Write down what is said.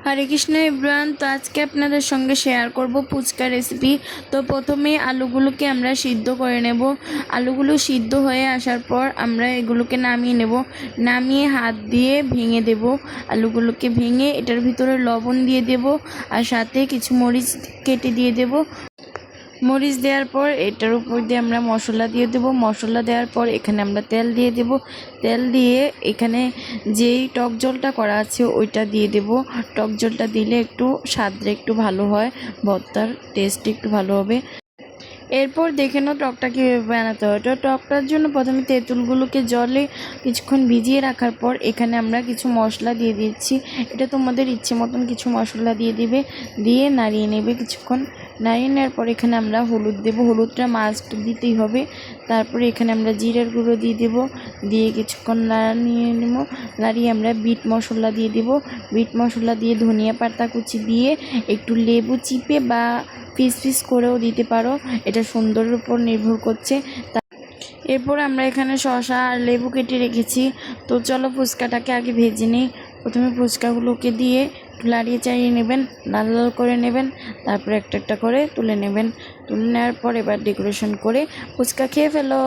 হরে Krishna everyone. তো আজকে আপনাদের সঙ্গে শেয়ার করব ফুচকা রেসিপি। তো প্রথমে আলুগুলোকে আমরা সিদ্ধ করে নেব। আলুগুলো সিদ্ধ হয়ে আসার পর আমরা এগুলোকে নামিয়ে নেব। নামিয়ে হাত দিয়ে ভেঙে দেব। আলুগুলোকে ভেঙে এটার ভিতরে লবণ দিয়ে দেব, আর সাথে কিছু মরিচ কেটে দিয়ে দেব। মরিচ দেওয়ার পর এটার উপর দিয়ে আমরা মশলা দিয়ে দেব। মশলা দেওয়ার পর এখানে আমরা তেল দিয়ে দেব। তেল দিয়ে এখানে যেই টক জলটা করা আছে ওইটা দিয়ে দেব। টক জলটা দিলে একটু স্বাদটা একটু ভালো হয়, ভর্তার টেস্ট একটু ভালো হবে। এরপর দেখে নাও টকটা কীভাবে বানাতে হয়। তো টকটার জন্য প্রথমে তেঁতুলগুলোকে জলে কিছুক্ষণ ভিজিয়ে রাখার পর এখানে আমরা কিছু মশলা দিয়ে দিচ্ছি। এটা তোমাদের ইচ্ছে মতন কিছু মশলা দিয়ে দিবে, দিয়ে নাড়িয়ে নেবে কিছুক্ষণ। নাড়িয়ে নেওয়ার পর এখানে আমরা হলুদ দেব, হলুদটা মাস্ট দিতেই হবে। তারপরে এখানে আমরা জিরার গুঁড়ো দিয়ে দেব, দিয়ে কিছুক্ষণ নাড়িয়ে নেব। নাড়িয়ে আমরা বিট মশলা দিয়ে দেব। বিট মশলা দিয়ে ধনিয়া পাতা কুচি দিয়ে একটু লেবু চিপে বা পিস পিস করেও দিতে পারো, এটা সুন্দরের উপর নির্ভর করছে। এরপর আমরা এখানে শসা আর লেবু কেটে রেখেছি। তো চলো ফুচকাটাকে আগে ভেজে নিই। প্রথমে ফুচকাগুলোকে দিয়ে লাড়িয়ে চাড়িয়ে নেবেন, লাল লাল করে নেবেন, তারপর একটা একটা করে তুলে নেবেন। তুলে নেওয়ার পর এবার ডেকোরেশন করে ফুচকা খেয়ে ফেলো।